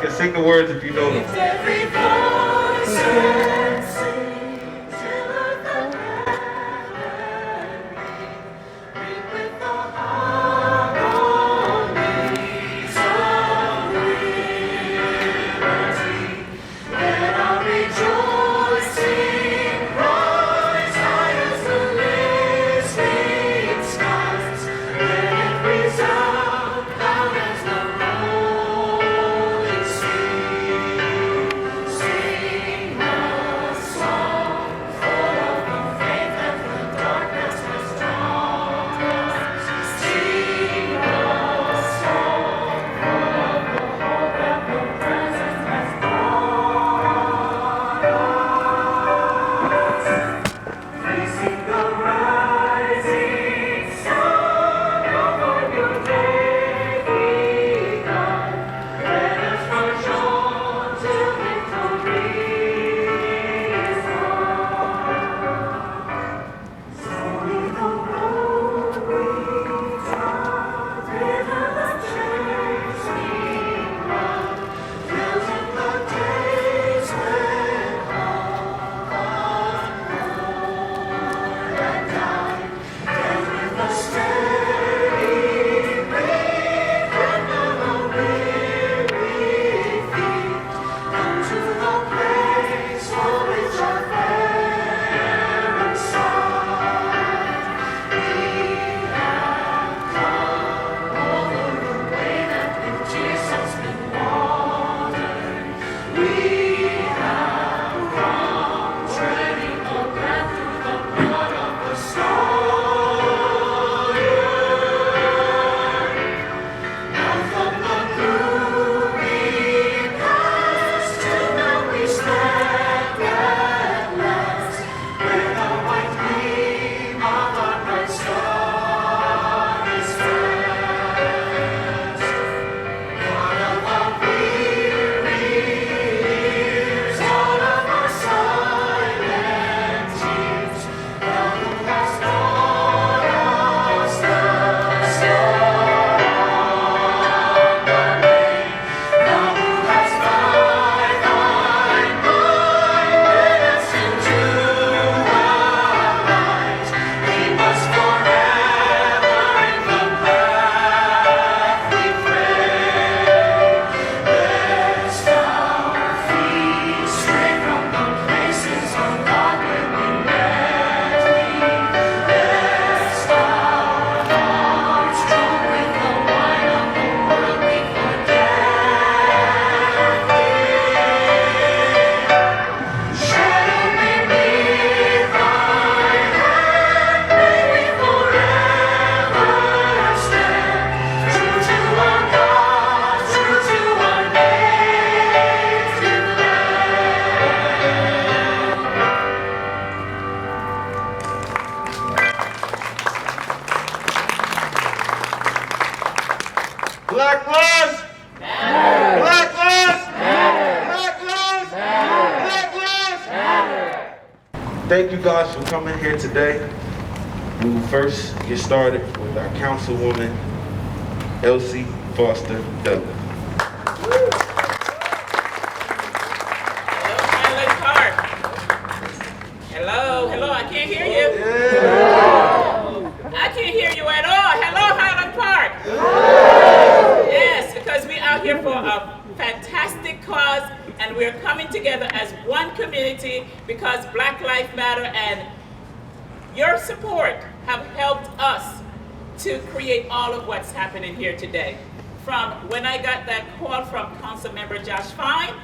can sing the words if you know them. Lift every voice and sing till earth and heaven ring with the harmonies of liberty. Let our rejoicing rise high as the listening skies. Let it resound loud as the rolling sea. Sing a song full of the faith that the darkness has taught us. Sing a song full of the hope that the present has brought us. Facing the rising sun over your day begun, let us march on till victory is won. Slowly the road we trod, thither the chains we run, filled in the days when hope unmoored and died, dead with the steady breath and never weary feet, come to the place for which our parents sighed. We have come over the way that with Jesus been watered. We have come treading the path through the blood of the Stallion. Now from the gloomy past till now we stand at last, where the white gleam of our bright star is fast. God of our weary years, all of our silent tears, thou who hast taught us the song of the name, thou who hast by thy mind led us into the light, lead us forever in the path we pray. Lest our feet stray from the places of God when we met thee, lest our hearts drunk with the wine of the world we forget thee. Shadowed beneath thy hand, may we forever stand, true to our God, true to our native land. Black lives! Black lives! Black lives! Black lives! Thank you guys for coming here today. We will first get started with our councilwoman, Elsie Foster Douglas. Highland Park. Hello, hello, I can't hear you. I can't hear you at all. Hello, Highland Park. Yes, because we're out here for a fantastic cause and we're coming together as one community because Black Lives Matter and your support have helped us to create all of what's happening here today. From when I got that call from Councilmember Josh Fine,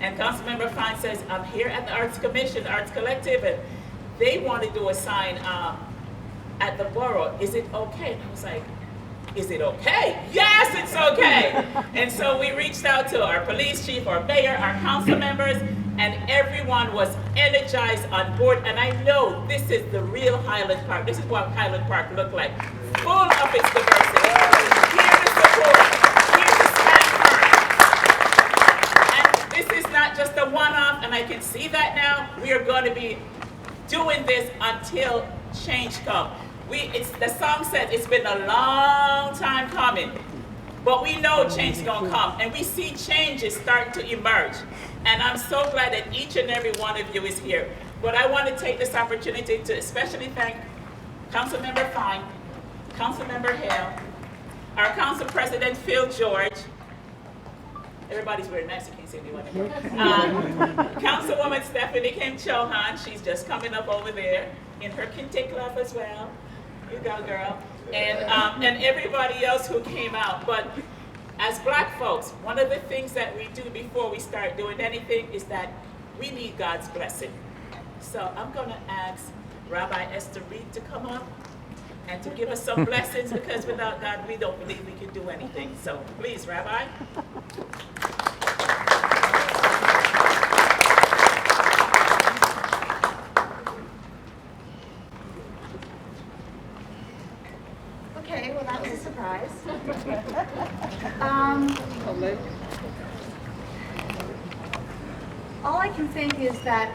and Councilmember Fine says, I'm here at the Arts Commission, Arts Collective, and they want to do a sign at the borough. Is it okay? And I was like, is it okay? Yes, it's okay. And so we reached out to our police chief, our mayor, our council members, and everyone was energized on board. And I know this is the real Highland Park. This is what Highland Park looked like, full of its diversity. Here to support, here to stand firm. And this is not just a one-off, and I can see that now. We are going to be doing this until change comes. The song says it's been a long time coming. But we know change is going to come, and we see changes starting to emerge. And I'm so glad that each and every one of you is here. But I want to take this opportunity to especially thank Councilmember Fine, Councilmember Hale, our Council President Phil George. Everybody's wearing nice, you can't see anyone. Councilwoman Stephanie Kim Chohan, she's just coming up over there in her kente club as well. You go, girl. And everybody else who came out. But as Black folks, one of the things that we do before we start doing anything is that we need God's blessing. So I'm going to ask Rabbi Esther Reed to come up and to give us some blessings, because without God, we don't believe we can do anything. So please, Rabbi. Okay, well, that's a surprise. All I can think is that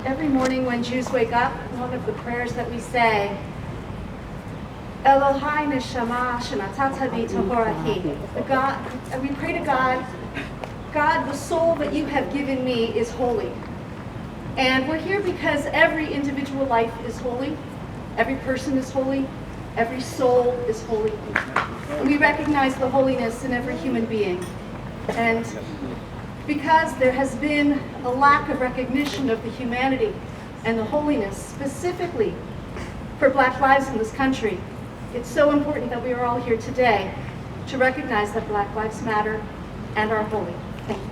every morning when Jews wake up, one of the prayers that we say, Elohai neshama shenatata bi tohorahi. God, and we pray to God, God, the soul that you have given me is holy. And we're here because every individual life is holy, every person is holy, every soul is holy. And we recognize the holiness in every human being. And because there has been a lack of recognition of the humanity and the holiness specifically for Black lives in this country, it's so important that we are all here today to recognize that Black lives matter and are holy. Thank you.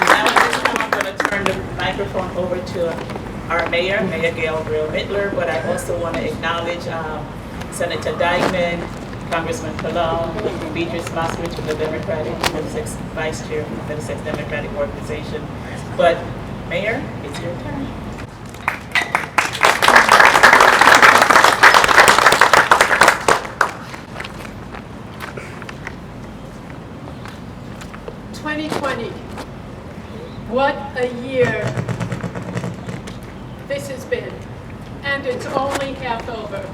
Now at this time I'm going to turn the microphone over to our mayor, Mayor Gabriel Mittler, but I also want to acknowledge Senator Dykeman, Congressman Colon, Beatrice Moskowitz from the Democratic, Middlesex Vice Chair from the Middlesex Democratic Organization. But Mayor, it's your turn. What a year this has been, and it's only half over.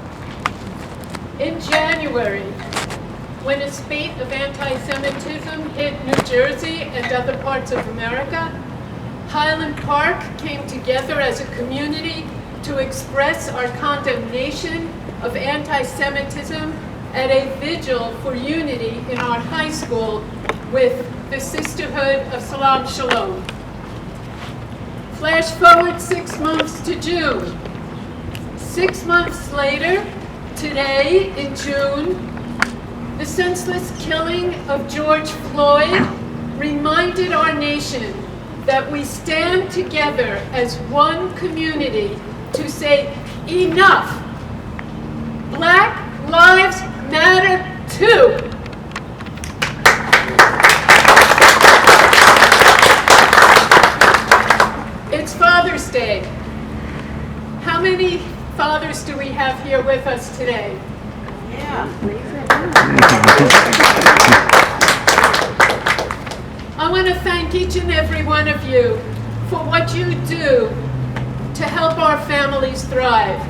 In January, when a spate of anti-Semitism hit New Jersey and other parts of America, Highland Park came together as a community to express our condemnation of anti-Semitism at a vigil for unity in our high school with the Sisterhood of Salam Shalom. Flash forward 6 months to June. 6 months later, today in June, the senseless killing of George Floyd reminded our nation that we stand together as one community to say, enough! Black lives matter too! It's Father's Day. How many fathers do we have here with us today? I want to thank each and every one of you for what you do to help our families thrive.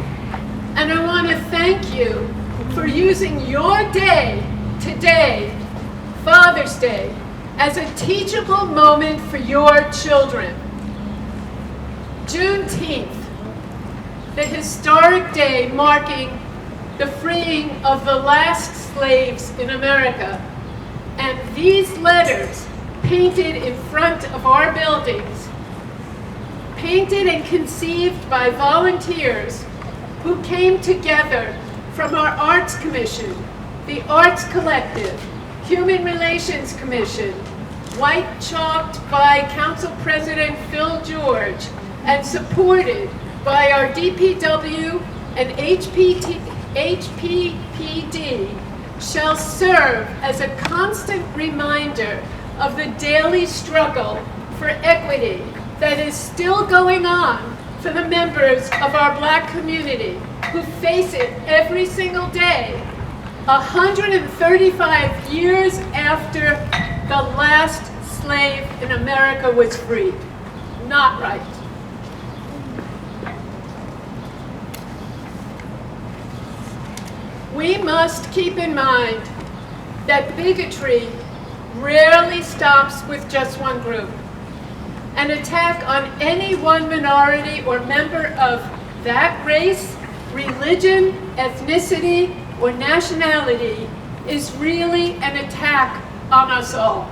And I want to thank you for using your day today, Father's Day, as a teachable moment for your children. Juneteenth, the historic day marking the freeing of the last slaves in America. And these letters, painted in front of our buildings, painted and conceived by volunteers who came together from our Arts Commission, the Arts Collective, Human Relations Commission, white chalked by Council President Phil George, and supported by our DPW and HPPD, shall serve as a constant reminder of the daily struggle for equity that is still going on for the members of our Black community who face it every single day, 135 years after the last slave in America was freed. Not right. we must keep in mind that bigotry rarely stops with just one group. An attack on any one minority or member of that race, religion, ethnicity, or nationality is really an attack on us all.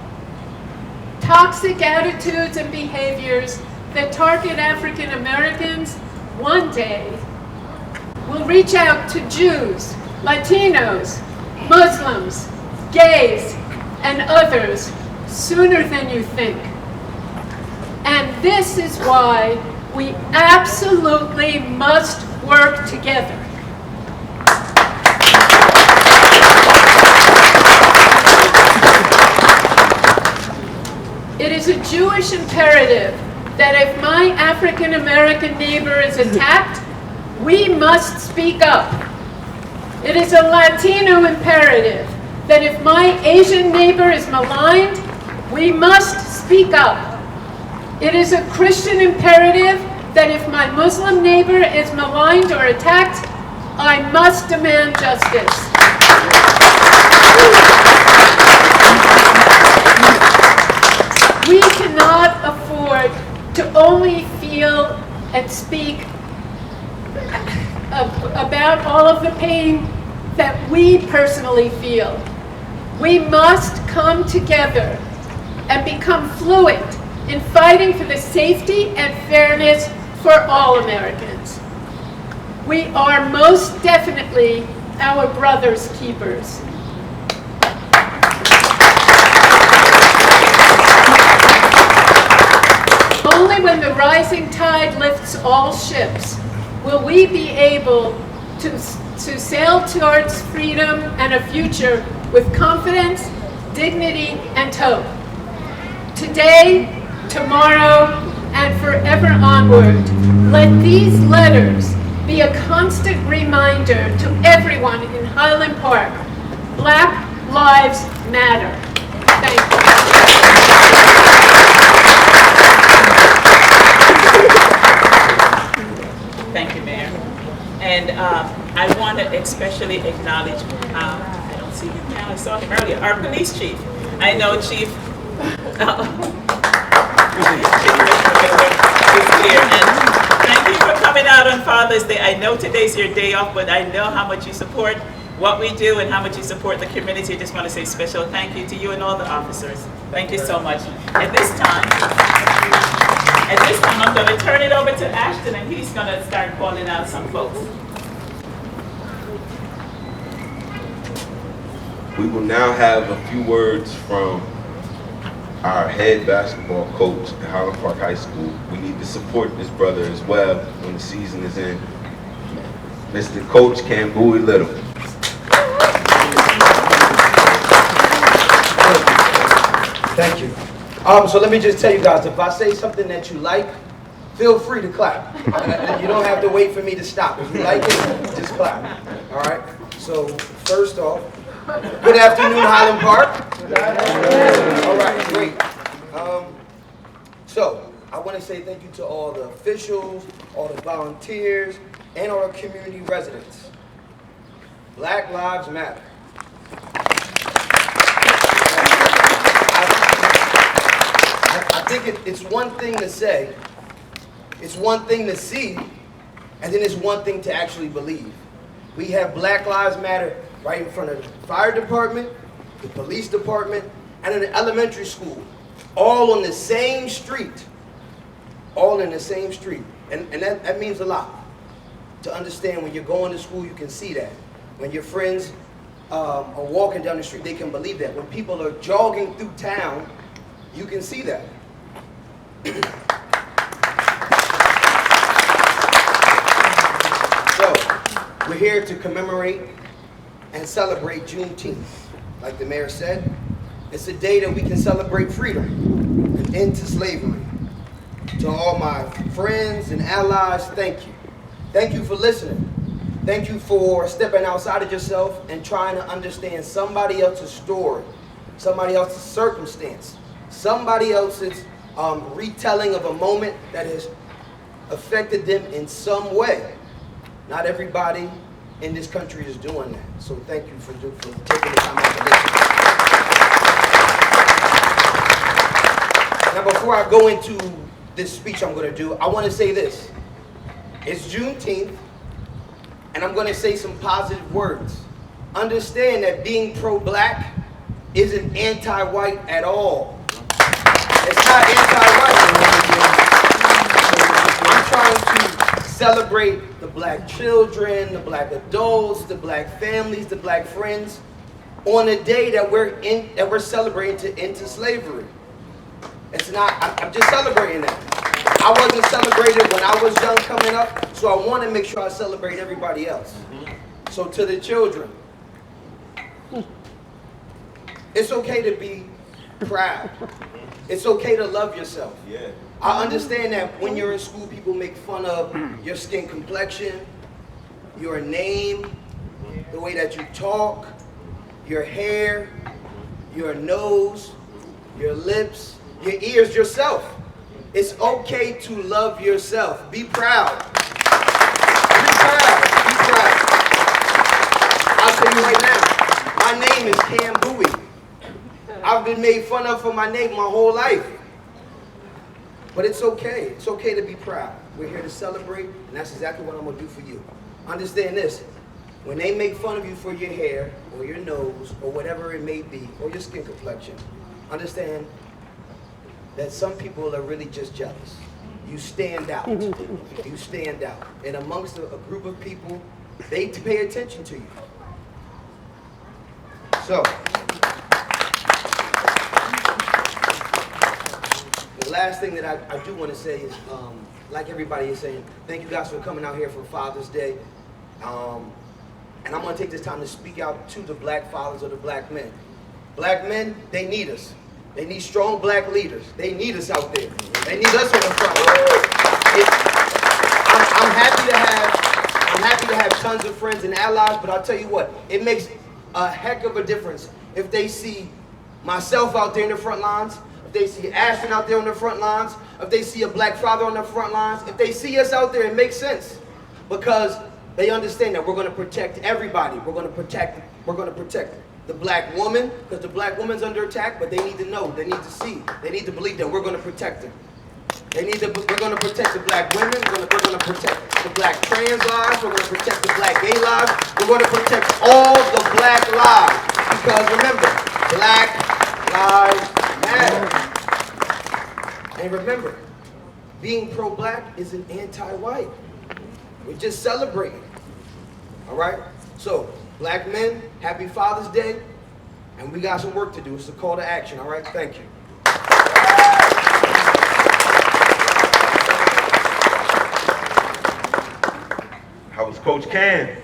Toxic attitudes and behaviors that target African Americans one day will reach out to Jews, Latinos, Muslims, gays, and others sooner than you think. And this is why we absolutely must work together. It is a Jewish imperative that if my African American neighbor is attacked, we must speak up. It is a Latino imperative that if my Asian neighbor is maligned, we must speak up. It is a Christian imperative that if my Muslim neighbor is maligned or attacked, I must demand justice. We cannot afford to only feel and speak about all of the pain that we personally feel. We must come together and become fluent in fighting for the safety and fairness for all Americans. We are most definitely our brother's keepers. Only when the rising tide lifts all ships will we be able to sail towards freedom and a future with confidence, dignity, and hope. Today, tomorrow, and forever onward, let these letters be a constant reminder to everyone in Highland Park, Black Lives Matter. Thank you. Thank you, Mayor. And I want to especially acknowledge, I don't see him now, I saw him earlier, our police chief. I know Chief is here. And thank you for coming out on Father's Day. I know today's your day off, but I know how much you support what we do and how much you support the community. I just want to say special thank you to you and all the officers. Thank you so much. At this time, I'm going to turn it over to Ashton, and he's going to start calling out some folks. We will now have a few words from our head basketball coach at Highland Park High School. We need to support this brother as well when the season is in. Mr. Coach Kambui Little. Thank you. So let me just tell you guys, if I say something that you like, feel free to clap. You don't have to wait for me to stop. If you like it, just clap. All right? So first off, good afternoon, Highland Park. All right, great. So I want to say thank you to all the officials, all the volunteers, and all the community residents. Black Lives Matter. I think it's one thing to say, it's one thing to see, and then it's one thing to actually believe. We have Black Lives Matter right in front of the fire department, the police department, and an elementary school, all on the same street. All in the same street. And that means a lot. To understand when you're going to school, you can see that. When your friends are walking down the street, they can believe that. When people are jogging through town, you can see that. So, we're here to commemorate and celebrate Juneteenth. Like the mayor said, it's a day that we can celebrate freedom and end to slavery. To all my friends and allies, thank you. Thank you for listening. Thank you for stepping outside of yourself and trying to understand somebody else's story, somebody else's circumstance, somebody else's retelling of a moment that has affected them in some way. Not everybody in this country is doing that. So thank you for taking the time out to listen. Now, before I go into this speech I'm going to do, I want to say this. It's Juneteenth, and I'm going to say some positive words. Understand that being pro-black isn't anti-white at all. It's not anti-white. I'm trying to celebrate the black children, the black adults, the black families, the black friends on a day that we're celebrating to end slavery. It's not, I'm just celebrating that. I wasn't celebrated when I was young coming up, so I want to make sure I celebrate everybody else. So to the children, it's okay to be proud. It's okay to love yourself. Yeah. I understand that when you're in school, people make fun of your skin complexion, your name, the way that you talk, your hair, your nose, your lips, your ears, yourself. It's okay to love yourself. Be proud. Be proud. Be proud. I'll tell you right now, my name is Cam Bowie. I've been made fun of for my name my whole life. But it's okay. It's okay to be proud. We're here to celebrate, and that's exactly what I'm going to do for you. Understand this. When they make fun of you for your hair, or your nose, or whatever it may be, or your skin complexion, understand that some people are really just jealous. You stand out. You stand out. And amongst a group of people, they pay attention to you. So, the last thing that I do want to say is, like everybody is saying, thank you guys for coming out here for Father's Day. And I'm going to take this time to speak out to the black fathers or the black men. Black men, they need us. They need strong black leaders. They need us out there. They need us on the front line. I'm happy to have tons of friends and allies, but I'll tell you what, it makes a heck of a difference if they see myself out there in the front lines, if they see Ashton out there on the front lines, if they see a black father on the front lines, if they see us out there, it makes sense. Because they understand that we're going to protect everybody. We're going to protect the black woman, because the black woman's under attack, but they need to know, they need to see, they need to believe that we're going to protect them. We're going to protect the black women, we're going to protect the black trans lives, we're going to protect the black gay lives, we're going to protect all the black lives. Because remember, Black Lives Matter. And remember, being pro-black isn't anti-white. We're just celebrating. All right? So, black men, happy Father's Day. And we got some work to do. It's a call to action. All right? Thank you. How was Coach Cam?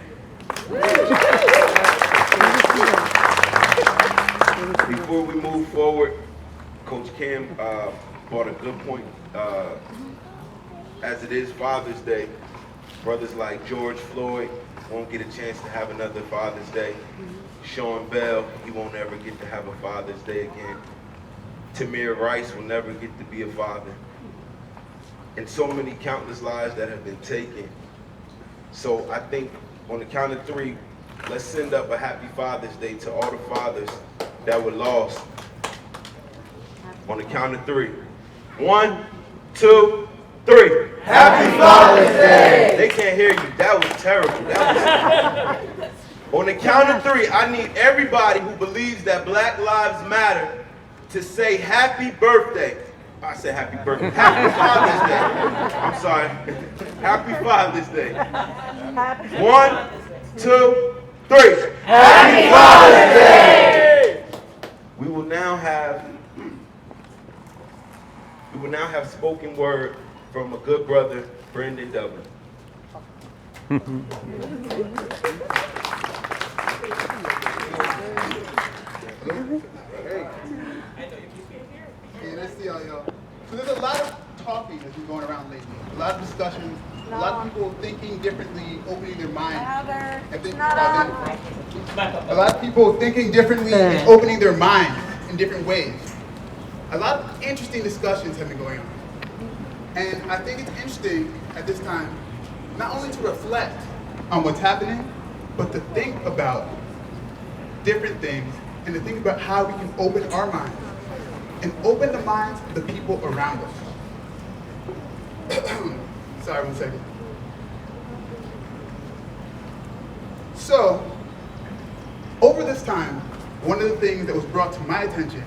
Before we move forward, Coach Cam brought a good point. As it is Father's Day, brothers like George Floyd won't get a chance to have another Father's Day. Sean Bell, he won't ever get to have a Father's Day again. Tamir Rice will never get to be a father. And so many countless lives that have been taken. So I think on the count of three, let's send up a happy Father's Day to all the fathers that were lost. On the count of three. 1, 2, 3. Happy Father's Day! They can't hear you. That was terrible. On the count of three, I need everybody who believes that Black Lives Matter to say happy birthday. I said happy birthday. Happy Father's Day. I'm sorry. Happy Father's Day. 1, 2, 3. Happy Father's Day! We will now have spoken word from a good brother, Brandon Dublin. Yeah, let's see how y'all. So there's a lot of talking that's been going around lately. A lot of discussions. A lot of people thinking differently, opening their minds. A lot of people thinking differently and opening their minds in different ways. A lot of interesting discussions have been going on. And I think it's interesting at this time, not only to reflect on what's happening, but to think about different things and to think about how we can open our minds and open the minds of the people around us. Sorry, 1 second. So, over this time, one of the things that was brought to my attention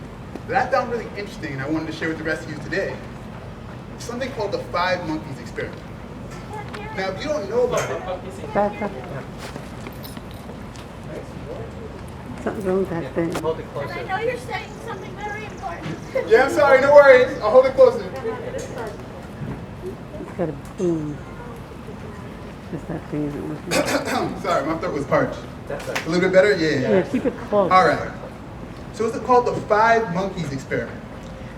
that I found really interesting and I wanted to share with the rest of you today is something called the 5 monkeys experiment. Now, if you don't know about it, Something's wrong with that thing. I know you're saying something very important. yeah, I'm sorry, no worries. I'll hold it closer. It's got a boom. Just that thing isn't working. Sorry, my throat was parched. A little bit better? Yeah. Yeah, keep it close. All right. So it's called the 5 monkeys experiment.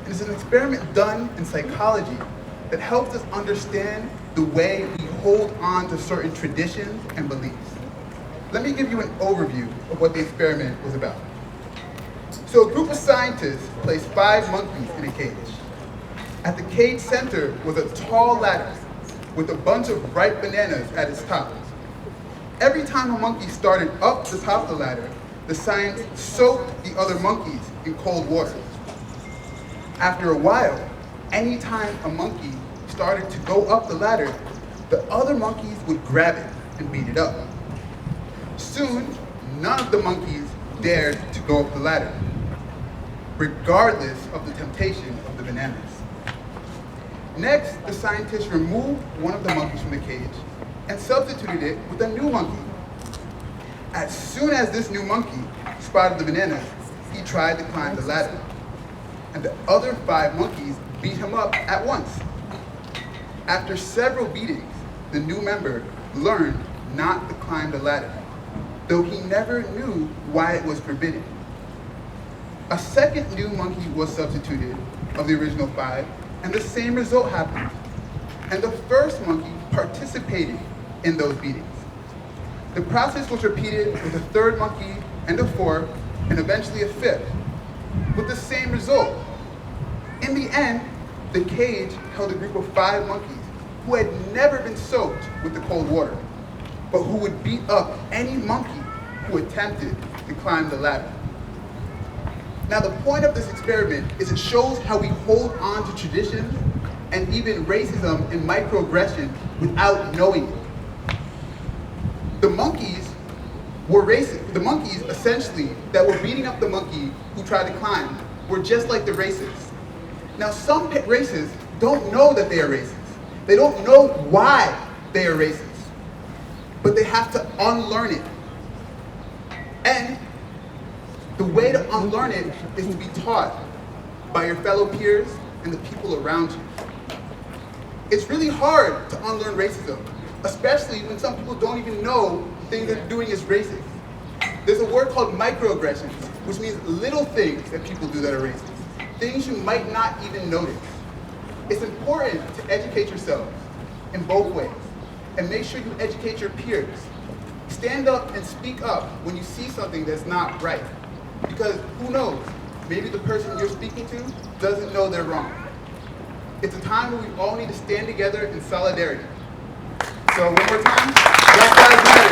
And it's an experiment done in psychology that helps us understand the way we hold on to certain traditions and beliefs. Let me give you an overview of what the experiment was about. So a group of scientists placed 5 monkeys in a cage. At the cage center was a tall ladder with a bunch of ripe bananas at its top. Every time a monkey started up the top of the ladder, the scientists soaked the other monkeys in cold water. After a while, anytime a monkey started to go up the ladder, the other monkeys would grab it and beat it up. Soon, none of the monkeys dared to go up the ladder, regardless of the temptation of the bananas. Next, the scientists removed one of the monkeys from the cage and substituted it with a new monkey. As soon as this new monkey spotted the bananas, he tried to climb the ladder, and the other 5 monkeys beat him up at once. After several beatings, the new member learned not to climb the ladder, though he never knew why it was forbidden. A second new monkey was substituted of the original 5, and the same result happened. And the first monkey participated in those beatings. The process was repeated with a 3rd monkey and a 4th, and eventually a 5th, with the same result. In the end, the cage held a group of 5 monkeys who had never been soaked with the cold water, but who would beat up any monkey who attempted to climb the ladder. Now, the point of this experiment is it shows how we hold on to traditions and even racism and microaggression without knowing it. The monkeys were racist. The monkeys, essentially, that were beating up the monkey who tried to climb were just like the racists. Now, some racists don't know that they are racist. They don't know why they are racist. But they have to unlearn it. And the way to unlearn it is to be taught by your fellow peers and the people around you. It's really hard to unlearn racism, especially when some people don't even know the thing they're doing is racist. There's a word called microaggressions, which means little things that people do that are racist, things you might not even notice. It's important to educate yourselves in both ways, and make sure you educate your peers. Stand up and speak up when you see something that's not right. Because who knows, maybe the person you're speaking to doesn't know they're wrong. It's a time when we all need to stand together in solidarity. So one more time, Black Lives Matter.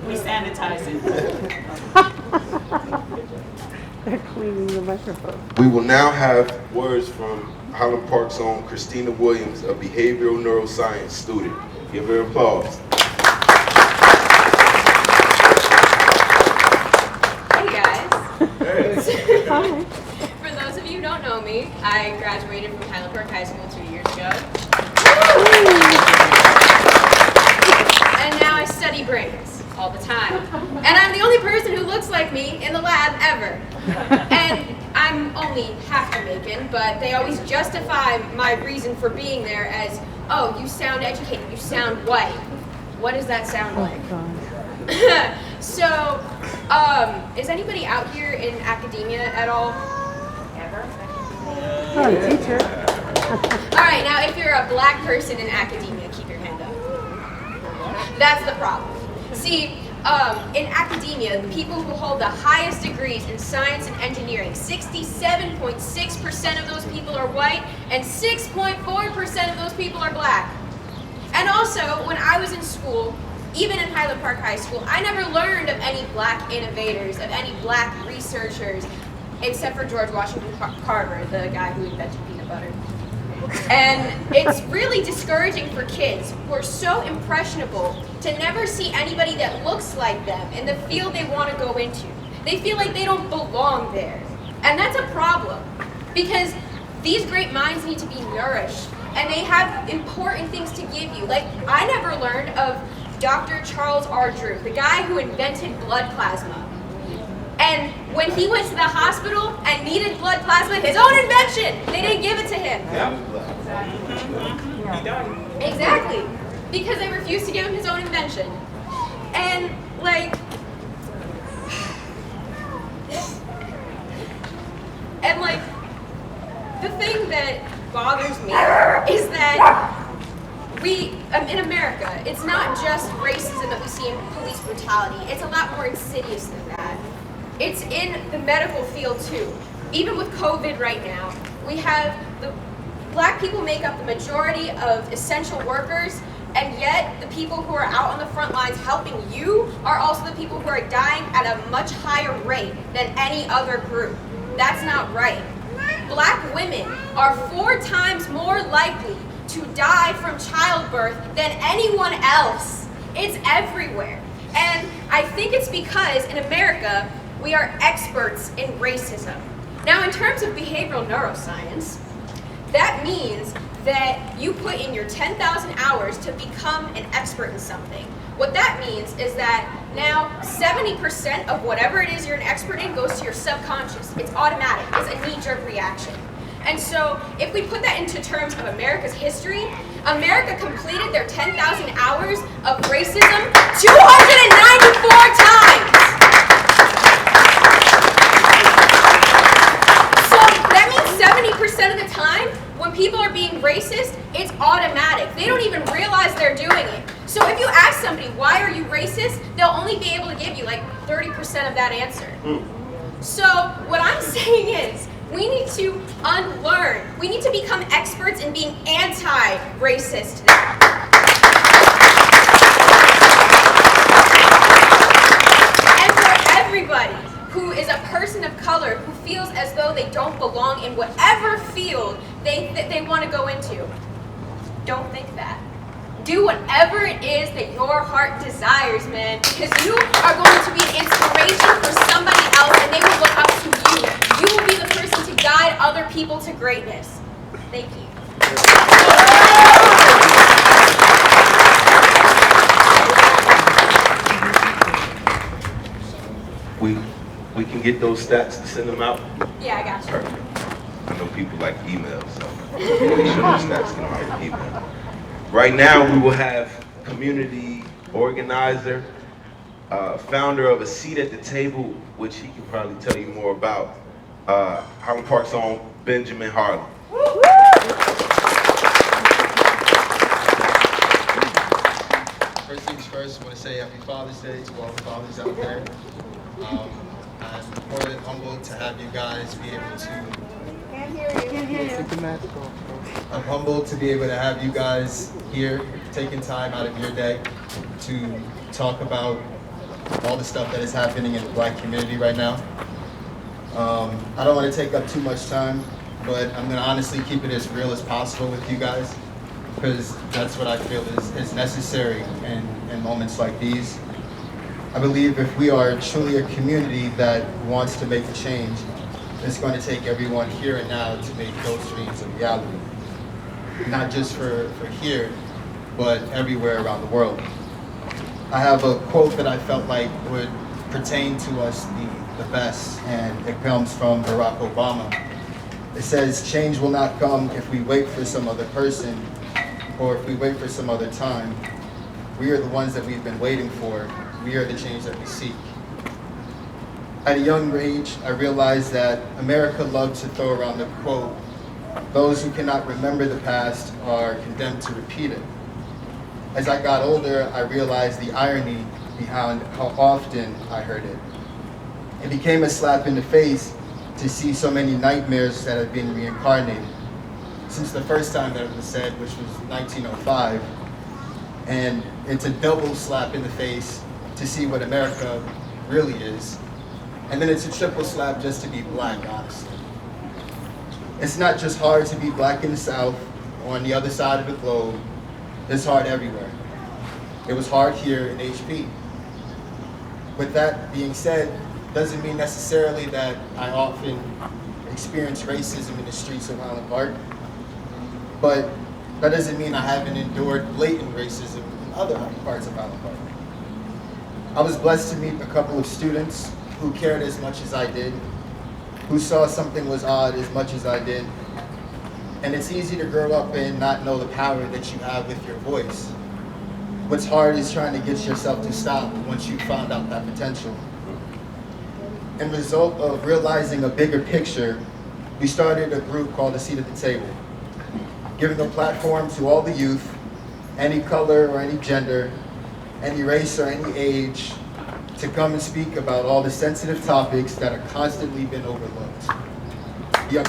We sanitize it. They're cleaning the microphone. We will now have words from Highland Park's own Christina Williams, a behavioral neuroscience student. Give her applause. Hey guys. Hi. For those of you who don't know me, I graduated from Highland Park High School 2 years ago. And now I study brains all the time. And I'm the only person who looks like me in the lab ever. And I'm only half Jamaican, but they always justify my reason for being there as, oh, you sound educated, you sound white. What does that sound like? Oh, God. So, is anybody out here in academia at all? Ever? Oh, teacher. All right, now if you're a black person in academia, keep your hand up. That's the problem. See, in academia, the people who hold the highest degrees in science and engineering, 67.6% of those people are white, and 6.4% of those people are black. And also, when I was in school, even in Highland Park High School, I never learned of any black innovators, of any black researchers, except for George Washington Carver, the guy who invented peanut butter. And it's really discouraging for kids who are so impressionable to never see anybody that looks like them in the field they want to go into. They feel like they don't belong there. And that's a problem, because these great minds need to be nourished, and they have important things to give you. Like, I never learned of Dr. Charles R. Drew, the guy who invented blood plasma. And when he went to the hospital and needed blood plasma, his own invention, they didn't give it to him. Exactly. Because they refused to give him his own invention. And, like, the thing that bothers me is that in America, it's not just racism that we see in police brutality. It's a lot more insidious than that. It's in the medical field too. Even with COVID right now, we have black people make up the majority of essential workers, and yet the people who are out on the front lines helping you are also the people who are dying at a much higher rate than any other group. That's not right. Black women are 4 times more likely to die from childbirth than anyone else. It's everywhere. And I think it's because in America, we are experts in racism. Now, in terms of behavioral neuroscience, that means that you put in your 10,000 hours to become an expert in something. What that means is that now 70% of whatever it is you're an expert in goes to your subconscious. It's automatic. It's a knee-jerk reaction. And so if we put that into terms of America's history, America completed their 10,000 hours of racism 294 times. So that means 70% of the time, when people are being racist, it's automatic. They don't even realize they're doing it. So if you ask somebody, why are you racist? They'll only be able to give you like 30% of that answer. So what I'm saying is, we need to unlearn. We need to become experts in being anti-racist now. And for everybody who is a person of color who feels as though they don't belong in whatever field they want to go into, don't think that. Do whatever it is that your heart desires, man, because you are going to be an inspiration for somebody else, and they will look up to you. You will be the person to guide other people to greatness. Thank you. We can get those stats to send them out? Yeah, I got you. Perfect. I know people like emails, so make sure those stats get out by email. Right now, we will have community organizer, founder of A Seat at the Table, which he can probably tell you more about, Highland Park's own Benjamin Harlan. First things first, I want to say Happy Father's Day to all the fathers out there. I'm more than humbled to have you guys be able to... I'm humbled to be able to have you guys here, taking time out of your day to talk about all the stuff that is happening in the black community right now. I don't want to take up too much time, but I'm going to honestly keep it as real as possible with you guys, because that's what I feel is necessary in moments like these. I believe if we are truly a community that wants to make a change, it's going to take everyone here and now to make those dreams a reality. Not just for here, but everywhere around the world. I have a quote that I felt like would pertain to us the best, and it comes from Barack Obama. It says, change will not come if we wait for some other person, or if we wait for some other time. We are the ones that we've been waiting for. We are the change that we seek. At a young age, I realized that America loved to throw around the quote, those who cannot remember the past are condemned to repeat it. As I got older, I realized the irony behind how often I heard it. It became a slap in the face to see so many nightmares that have been reincarnated since the first time that it was said, which was 1905. And it's a double slap in the face to see what America really is. And then it's a triple slap just to be black, honestly. It's not just hard to be black in the South or on the other side of the globe. It's hard everywhere. It was hard here in HP. With that being said, doesn't mean necessarily that I often experience racism in the streets of Highland Park, but that doesn't mean I haven't endured blatant racism in other parts of Highland Park. I was blessed to meet a couple of students who cared as much as I did, who saw something was odd as much as I did. And it's easy to grow up and not know the power that you have with your voice. What's hard is trying to get yourself to stop once you found out that potential. In result of realizing a bigger picture, we started a group called A Seat at the Table, giving a platform to all the youth, any color or any gender, any race or any age, to come and speak about all the sensitive topics that are constantly been overlooked. The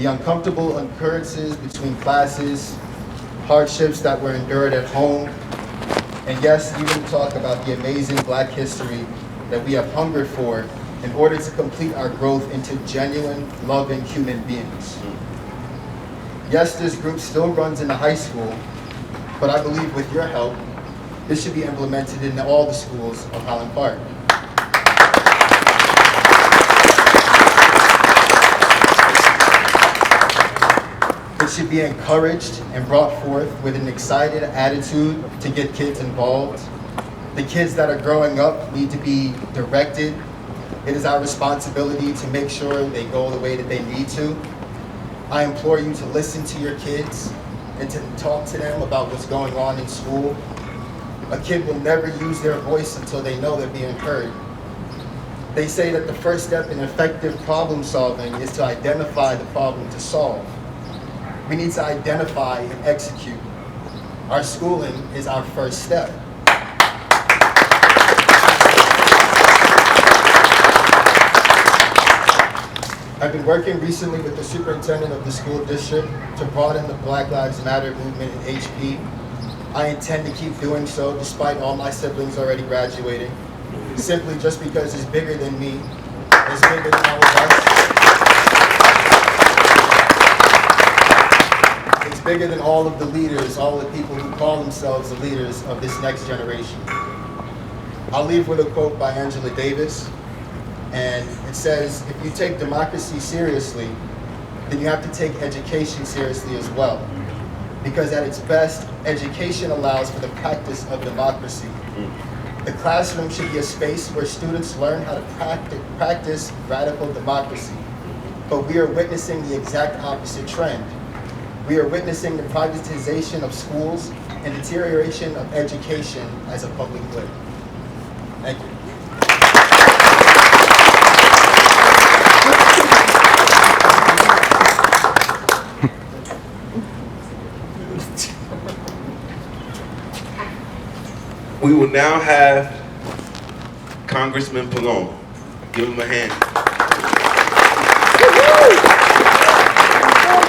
uncomfortable occurrences between classes, hardships that were endured at home, and yes, even talk about the amazing Black history that we have hungered for in order to complete our growth into genuine, loving human beings. Yes, this group still runs in the high school, but I believe with your help, this should be implemented in all the schools of Highland Park. It should be encouraged and brought forth with an excited attitude to get kids involved. The kids that are growing up need to be directed. It is our responsibility to make sure they go the way that they need to. I implore you to listen to your kids and to talk to them about what's going on in school. A kid will never use their voice until they know they're being heard. They say that the first step in effective problem solving is to identify the problem to solve. We need to identify and execute. Our schooling is our first step. I've been working recently with the superintendent of the school district to broaden the Black Lives Matter movement in HP. I intend to keep doing so despite all my siblings already graduating, simply just because it's bigger than me, it's bigger than all of us. It's bigger than all of the leaders, all the people who call themselves the leaders of this next generation. I'll leave with a quote by Angela Davis, and it says, if you take democracy seriously, then you have to take education seriously as well. Because at its best, education allows for the practice of democracy. The classroom should be a space where students learn how to practice radical democracy. But we are witnessing the exact opposite trend. We are witnessing the privatization of schools and deterioration of education as a public good. Thank you. We will now have Congressman Pallone. Give him a hand.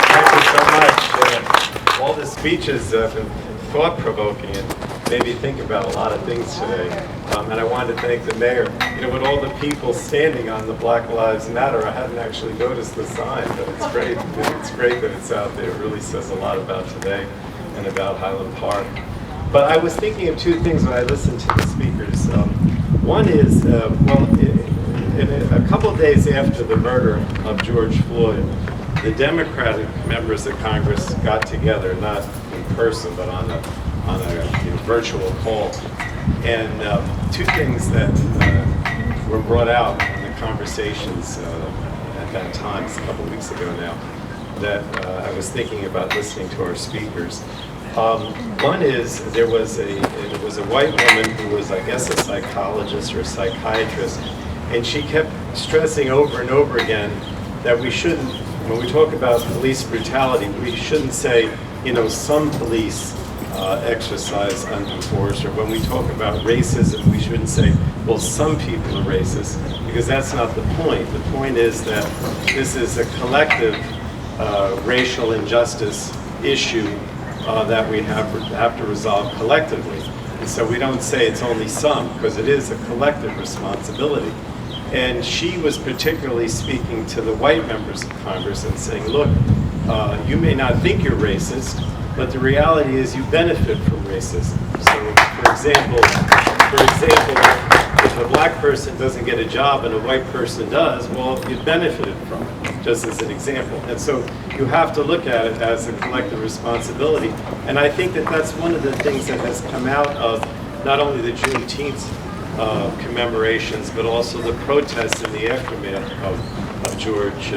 Thank you so much. All the speeches have been thought-provoking and made me think about a lot of things today. And I wanted to thank the mayor. You know, with all the people standing on the Black Lives Matter, I hadn't actually noticed the sign, but it's great. It's great that it's out there. It really says a lot about today and about Highland Park. But I was thinking of two things when I listened to the speakers. One is, a couple of days after the murder of George Floyd, the Democratic members of Congress got together, not in person, but on a virtual call. And two things that were brought out in the conversations at that time, it's a couple of weeks ago now, that I was thinking about listening to our speakers. One is it was a white woman who was, I guess, a psychologist or a psychiatrist, and she kept stressing over and over again that we shouldn't When we talk about police brutality, we shouldn't say, you know, some police exercise undue force, or when we talk about racism, we shouldn't say, well, some people are racist, because that's not the point. The point is that this is a collective racial injustice issue that we have to resolve collectively. And so we don't say it's only some, because it is a collective responsibility. And she was particularly speaking to the white members of Congress and saying, look, you may not think you're racist, but the reality is you benefit from racism. So, for example, if a black person doesn't get a job and a white person does, well, you benefited from it, just as an example. And so you have to look at it as a collective responsibility. And I think that that's one of the things that has come out of not only the Juneteenth commemorations, but also the protests in the aftermath of George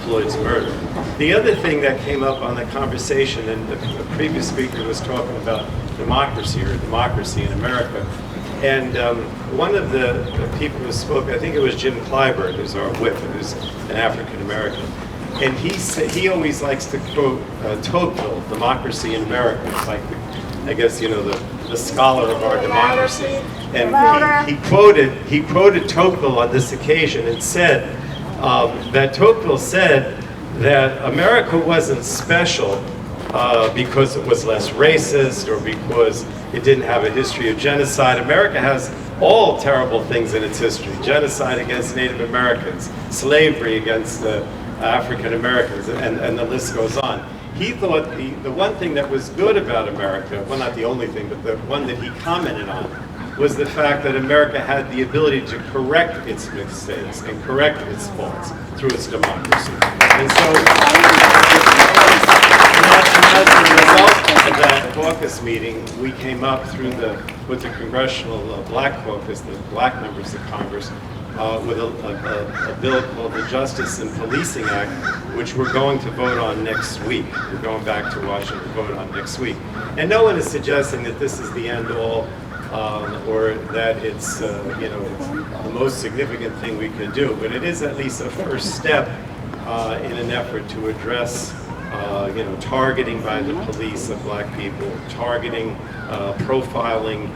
Floyd's murder. The other thing that came up on the conversation, and the previous speaker was talking about democracy, or democracy in America, and one of the people who spoke, I think it was Jim Clyburn, who's our whip, who's an African American, and he always likes to quote Tocqueville, Democracy in America. It's like, I guess, you know, the scholar of our democracy. And he quoted Tocqueville on this occasion and said that Tocqueville said that America wasn't special because it was less racist or because it didn't have a history of genocide. America has all terrible things in its history: genocide against Native Americans, slavery against African Americans, and the list goes on. He thought the one thing that was good about America, well, not the only thing, but the one that he commented on, was the fact that America had the ability to correct its mistakes and correct its faults through its democracy. And so, as a result of that caucus meeting, we came up with the Congressional Black Caucus, the black members of Congress, with a bill called the Justice and Policing Act, which we're going to vote on next week. We're going back to Washington to vote on next week. And no one is suggesting that this is the end all, or that it's you know, it's the most significant thing we could do, but it is at least a first step in an effort to address you know, targeting by the police of black people, targeting, profiling,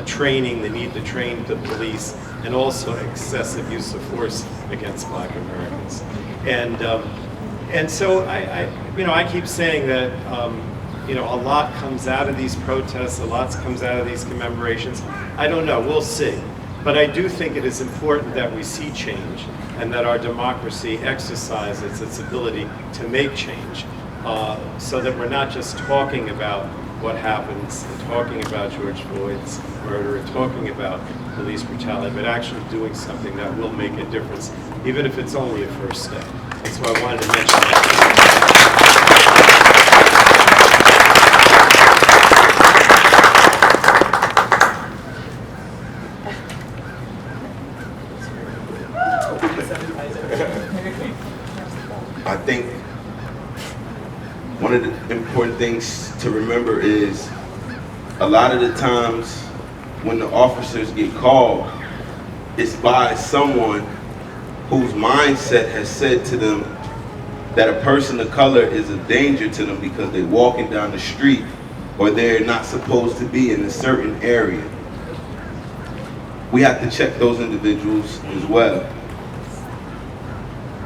training, the need to train the police, and also excessive use of force against black Americans. And so I keep saying that you know, a lot comes out of these protests, a lot comes out of these commemorations. I don't know, we'll see. But I do think it is important that we see change and that our democracy exercises its ability to make change, so that we're not just talking about what happens, and talking about George Floyd's murder, and talking about police brutality, but actually doing something that will make a difference, even if it's only a first step. That's why I wanted to mention that. I think one of the important things to remember is a lot of the times when the officers get called, it's by someone whose mindset has said to them that a person of color is a danger to them because they're walking down the street or they're not supposed to be in a certain area. We have to check those individuals as well.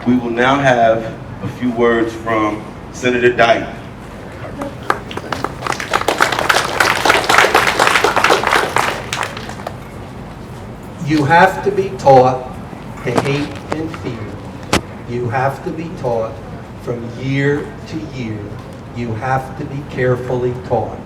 We will now have a few words from Senator Dyke. You have to be taught to hate and fear. You have to be taught from year to year. You have to be carefully taught.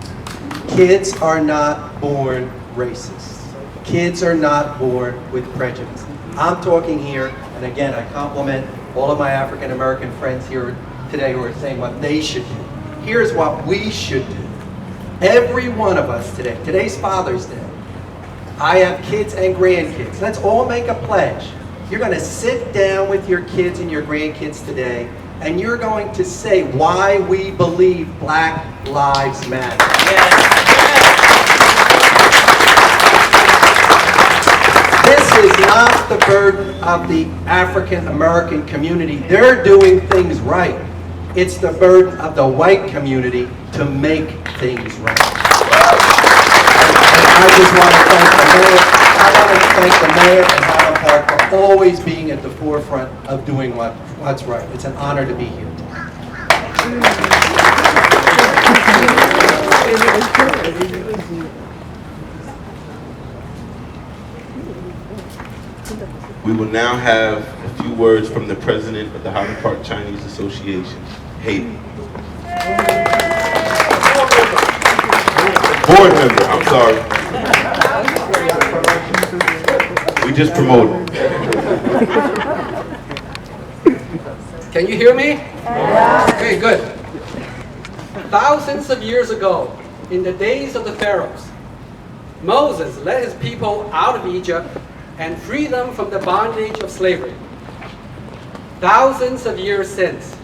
Kids are not born racist. Kids are not born with prejudice. I'm talking here, and again, I compliment all of my African American friends here today who are saying what they should do. Here's what we should do. Every one of us today, today's Father's Day, I have kids and grandkids. Let's all make a pledge. You're going to sit down with your kids and your grandkids today, and you're going to say why we believe Black Lives Matter. Yes. This is not the burden of the African American community. They're doing things right. It's the burden of the white community to make things right. And I just want to thank the mayor. I want to thank the mayor and Highland Park for always being at the forefront of doing what's right. It's an honor to be here. We will now have a few words from the president of the Highland Park Chinese Association, Hayden. Board member, I'm sorry. We just promoted. Can you hear me? Okay, good. Thousands of years ago, in the days of the pharaohs, Moses led his people out of Egypt and freed them from the bondage of slavery. Thousands of years since,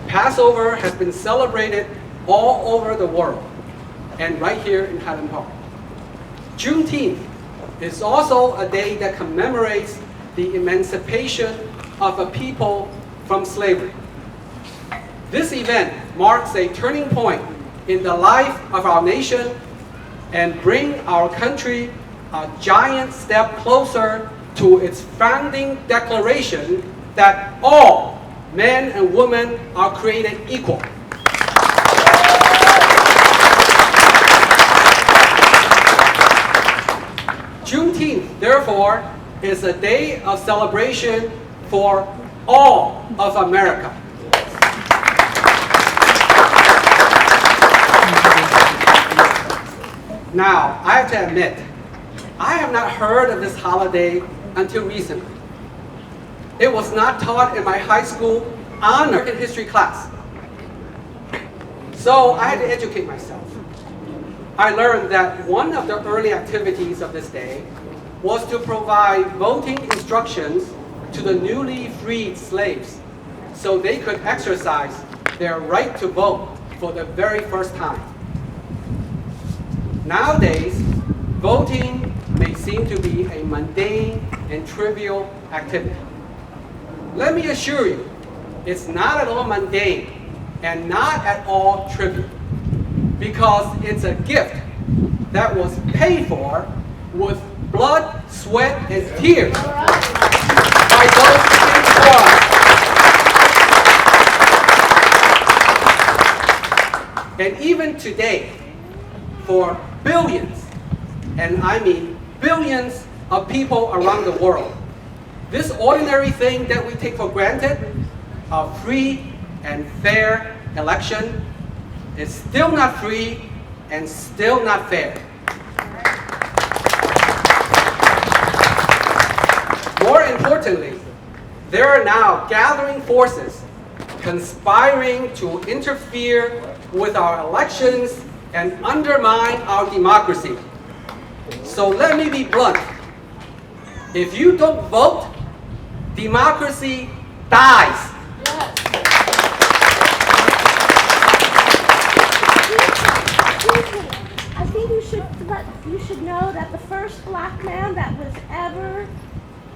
Passover has been celebrated all over the world, and right here in Highland Park. Juneteenth is also a day that commemorates the emancipation of a people from slavery. This event marks a turning point in the life of our nation and brings our country a giant step closer to its founding declaration that all men and women are created equal. Juneteenth, therefore, is a day of celebration for all of America. Now, I have to admit, I have not heard of this holiday until recently. It was not taught in my high school honor history class. So I had to educate myself. I learned that one of the early activities of this day was to provide voting instructions to the newly freed slaves so they could exercise their right to vote for the very first time. Nowadays, voting may seem to be a mundane and trivial activity. Let me assure you, it's not at all mundane and not at all trivial, because it's a gift that was paid for with blood, sweat, and tears by those who came before us. And even today, for billions, and I mean billions of people around the world, this ordinary thing that we take for granted, a free and fair election, is still not free and still not fair. More importantly, there are now gathering forces conspiring to interfere with our elections and undermine our democracy. So let me be blunt. If you don't vote, democracy dies. I think you should know that the first black man that was ever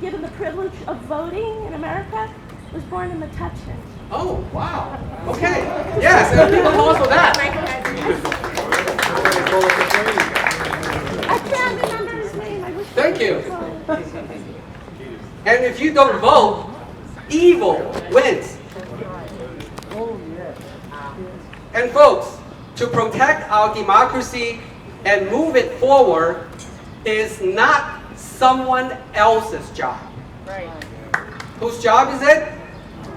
given the privilege of voting in America was born in the Touchdown. Oh, wow. Okay. Yes, and people call for that. I can't remember his name. I wish. Thank you. And if you don't vote, evil wins. And folks, to protect our democracy and move it forward is not someone else's job. Right. Whose job is it?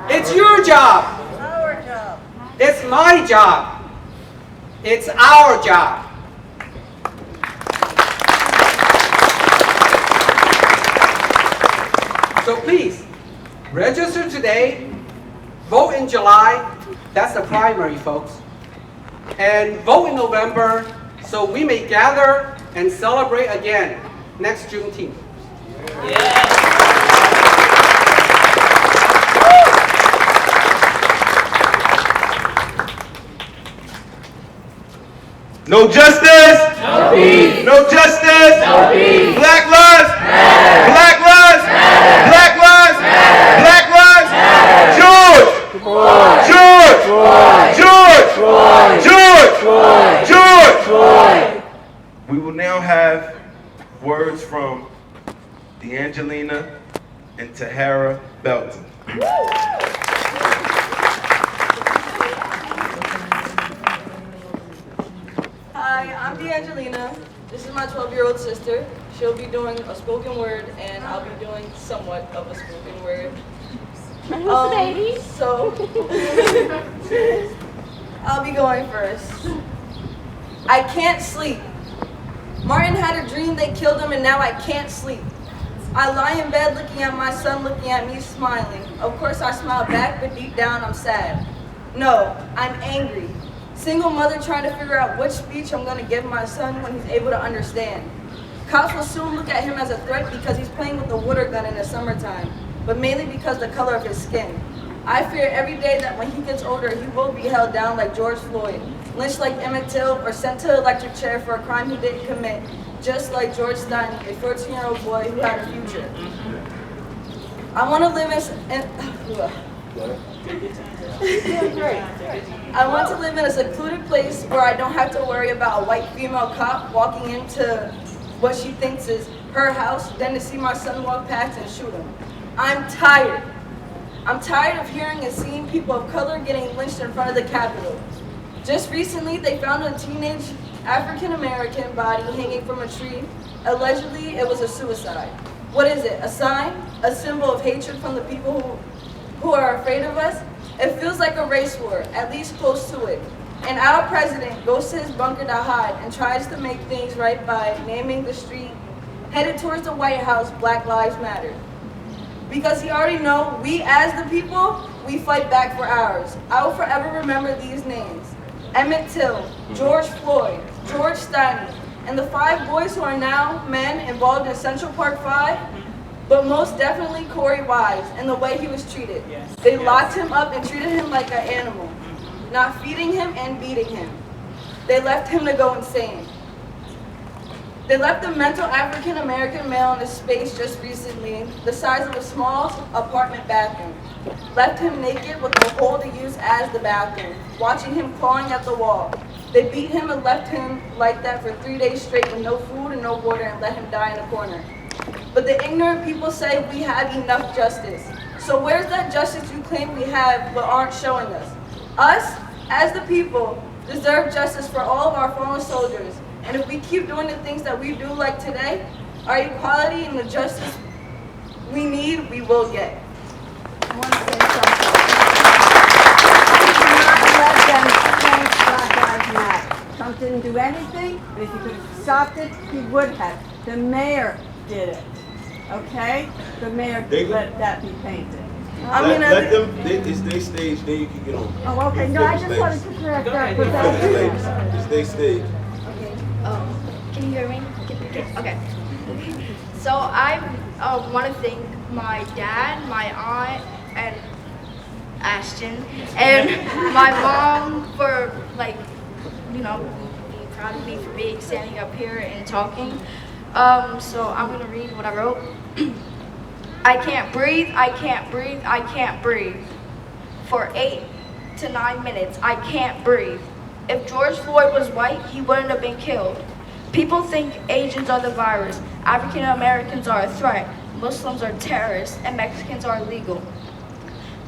It's your job. Our job. It's my job. It's our job. So please, register today, vote in July, that's the primary, folks, and vote in November so we may gather and celebrate again next Juneteenth. No justice. No peace. No justice. No peace. Black lives. Matter. Black lives. Matter. Black lives. Matter. Black lives. Matter. George. Floyd. George. George! George! We will now have words from D'Angelina and Tahara Belton. Hi, I'm D'Angelina. This is my 12-year-old sister. She'll be doing a spoken word, and I'll be doing somewhat of a spoken word. And who's the baby? So, I'll be going first. I can't sleep. Martin had a dream they killed him, and now I can't sleep. I lie in bed looking at my son, looking at me, smiling. Of course I smile back, but deep down I'm sad. No, I'm angry. Single mother trying to figure out which speech I'm going to give my son when he's able to understand. Cops will soon look at him as a threat because he's playing with a water gun in the summertime, but mainly because the color of his skin. I fear every day that when he gets older, he will be held down like George Floyd, lynched like Emmett Till, or sent to the electric chair for a crime he didn't commit, just like George Stein, a 14-year-old boy who had a future. I want to live I want to live in a secluded place where I don't have to worry about a white female cop walking into what she thinks is her house, then to see my son walk past and shoot him. I'm tired. I'm tired of hearing and seeing people of color getting lynched in front of the Capitol. Just recently, they found a teenage African-American body hanging from a tree. Allegedly, it was a suicide. What is it? A sign? A symbol of hatred from the people who are afraid of us? It feels like a race war, at least close to it. And our president goes to his bunker to hide and tries to make things right by naming the street headed towards the White House Black Lives Matter. Because he already know we as the people, we fight back for ours. I will forever remember these names. Emmett Till, George Floyd, George Stein, and the 5 boys who are now men involved in Central Park 5, but most definitely Corey Wise and the way he was treated. They locked him up and treated him like an animal, not feeding him and beating him. They left him to go insane. They left the mental African-American male in a space just recently, the size of a small apartment bathroom. Left him naked with a hole to use as the bathroom, watching him clawing at the wall. They beat him and left him like that for 3 days straight with no food and no water and let him die in a corner. But the ignorant people say we have enough justice. So where's that justice you claim we have but aren't showing us? Us, as the people, deserve justice for all of our fallen soldiers. And if we keep doing the things that we do like today, our equality and the justice we need, we will get. I want to say something. Do not let them change Black Lives Matter. Trump didn't do anything, and if he could have stopped it, he would have. The mayor did it. Okay? The mayor let that be painted. Let them, it's their stage, then you can get on. Oh, okay. No, I just wanted to correct that. It's their stage. Can you hear me? Okay. So I want to thank my dad, my aunt, and Ashton, and my mom for, like, you know, being proud of me for standing up here and talking. So I'm going to read what I wrote. I can't breathe, I can't breathe, I can't breathe. For 8 to 9 minutes, I can't breathe. If George Floyd was white, he wouldn't have been killed. People think Asians are the virus, African Americans are a threat, Muslims are terrorists, and Mexicans are illegal.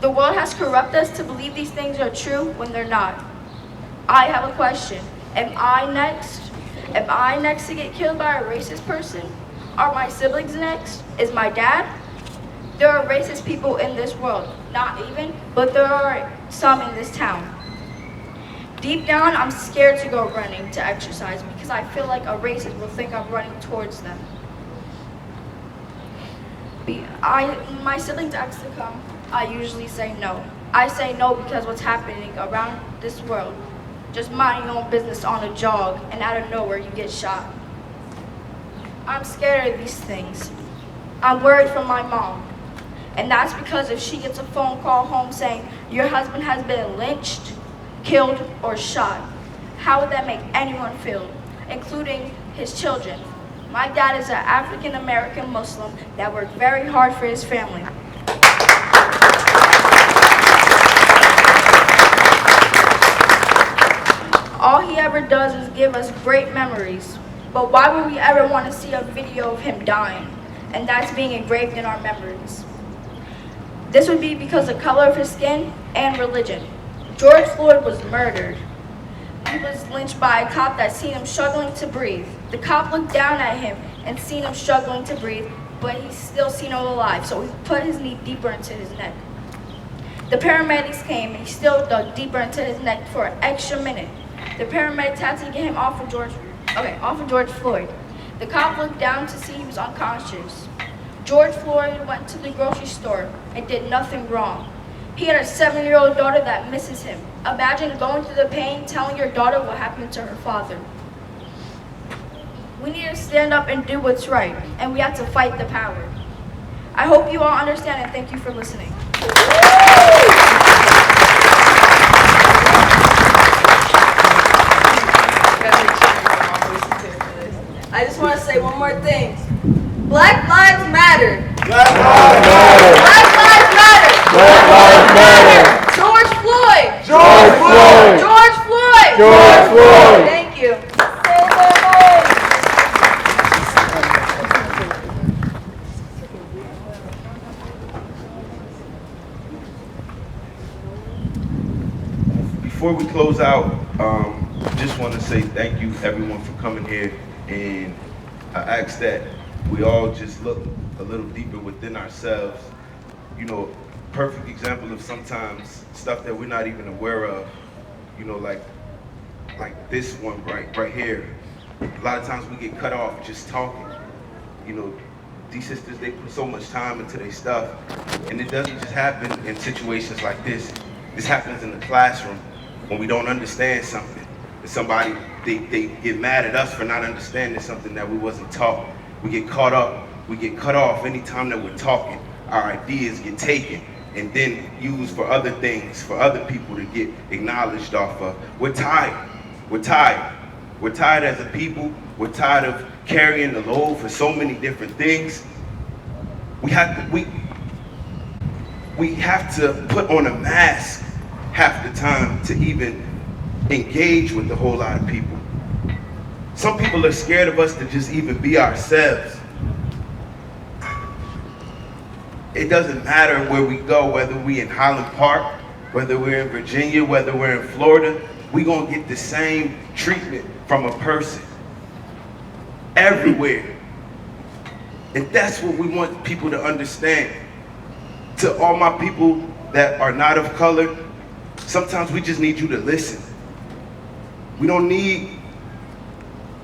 The world has corrupted us to believe these things are true when they're not. I have a question. Am I next? Am I next to get killed by a racist person? Are my siblings next? Is my dad? There are racist people in this world. Not even, but there are some in this town. Deep down, I'm scared to go running to exercise because I feel like a racist will think I'm running towards them. My siblings ask to come. I usually say no. I say no because what's happening around this world. Just mind your own business on a jog, and out of nowhere you get shot. I'm scared of these things. I'm worried for my mom. And that's because if she gets a phone call home saying your husband has been lynched, killed, or shot, how would that make anyone feel, including his children? My dad is an African American Muslim that worked very hard for his family. All he ever does is give us great memories. But why would we ever want to see a video of him dying? And that's being engraved in our memories. This would be because of the color of his skin and religion. George Floyd was murdered. He was lynched by a cop that seen him struggling to breathe. The cop looked down at him and seen him struggling to breathe, but he still seen him alive, so he put his knee deeper into his neck. The paramedics came and he still dug deeper into his neck for an extra minute. The paramedics had to get him off of George Floyd. The cop looked down to see he was unconscious. George Floyd went to the grocery store and did nothing wrong. He had a 7-year-old daughter that misses him. Imagine going through the pain telling your daughter what happened to her father. We need to stand up and do what's right, and we have to fight the power. I hope you all understand, and thank you for listening. I just want to say one more thing. Black lives matter. Black lives matter. Black lives matter. Black lives matter. George Floyd. George Floyd. George Floyd. George Floyd. Thank you. Before we close out, just want to say thank you everyone for coming here, and I ask that we all just look a little deeper within ourselves. You know, perfect example of sometimes stuff that we're not even aware of. You know, like this one right here. A lot of times we get cut off just talking. You know, these sisters, they put so much time into their stuff, and it doesn't just happen in situations like this. This happens in the classroom when we don't understand something. And somebody, they get mad at us for not understanding something that we wasn't taught. We get caught up, we get cut off anytime that we're talking. Our ideas get taken and then used for other things, for other people to get acknowledged off of. We're tired. We're tired. We're tired as a people. We're tired of carrying the load for so many different things. We have to put on a mask half the time to even engage with a whole lot of people. Some people are scared of us to just even be ourselves. It doesn't matter where we go, whether we in Highland Park, whether we're in Virginia, whether we're in Florida, we're gonna get the same treatment from a person everywhere. And that's what we want people to understand. To all my people that are not of color, sometimes we just need you to listen. We don't need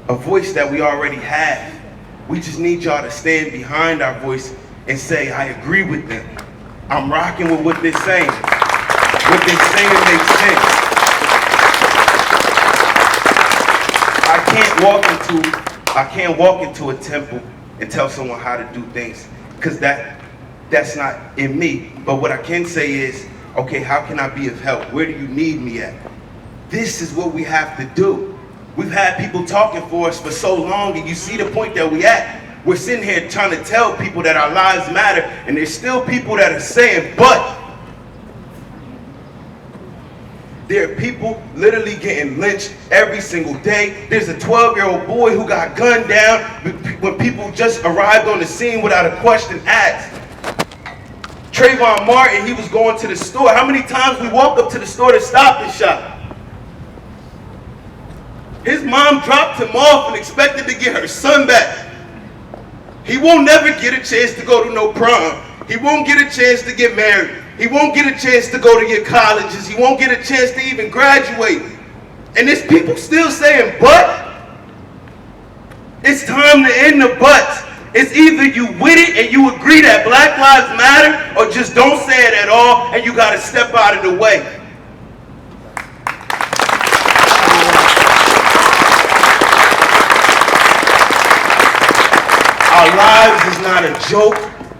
a voice that we already have. We just need y'all to stand behind our voice and say, I agree with them. I'm rocking with what they're saying. What they're saying makes sense. I can't walk into a temple and tell someone how to do things, because that's not in me. But what I can say is, okay, how can I be of help? Where do you need me at? This is what we have to do. We've had people talking for us for so long, and you see the point that we at. We're sitting here trying to tell people that our lives matter, and there's still people that are saying, but. There are people literally getting lynched every single day. There's a 12-year-old boy who got gunned down when people just arrived on the scene without a question asked. Trayvon Martin, he was going to the store. How many times we walk up to the store to stop and shop? His mom dropped him off and expected to get her son back. He won't never get a chance to go to no prom. He won't get a chance to get married. He won't get a chance to go to your colleges. He won't get a chance to even graduate. And there's people still saying, but. It's time to end the buts. It's either you with it and you agree that Black Lives Matter, or just don't say it at all and you gotta step out of the way. Our lives is not a joke.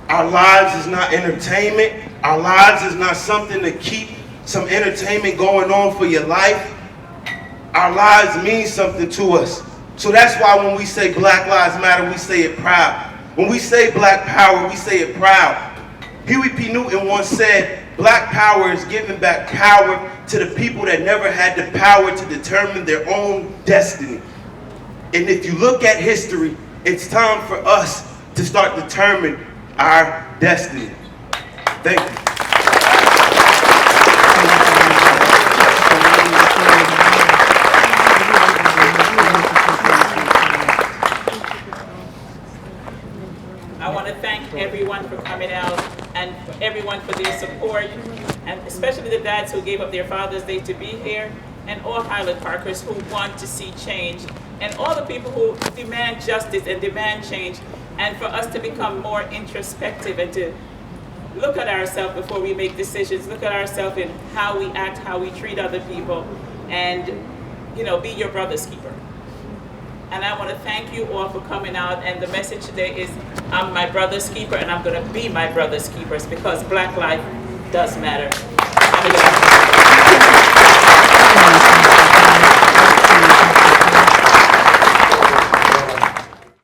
Our lives is not entertainment. Our lives is not something to keep some entertainment going on for your life. Our lives mean something to us. So that's why when we say Black Lives Matter, we say it proud. When we say Black Power, we say it proud. Huey P. Newton once said, Black power is giving back power to the people that never had the power to determine their own destiny. And if you look at history, it's time for us to start determining our destiny. Thank you. I want to thank everyone for coming out and everyone for their support, and especially the dads who gave up their Father's Day to be here, and all Highland Parkers who want to see change, and all the people who demand justice and demand change, and for us to become more introspective and to look at ourselves before we make decisions, look at ourselves in how we act, how we treat other people, and be your brother's keeper. And I want to thank you all for coming out, and the message today is I'm my brother's keeper, and I'm going to be my brother's keepers because Black life does matter.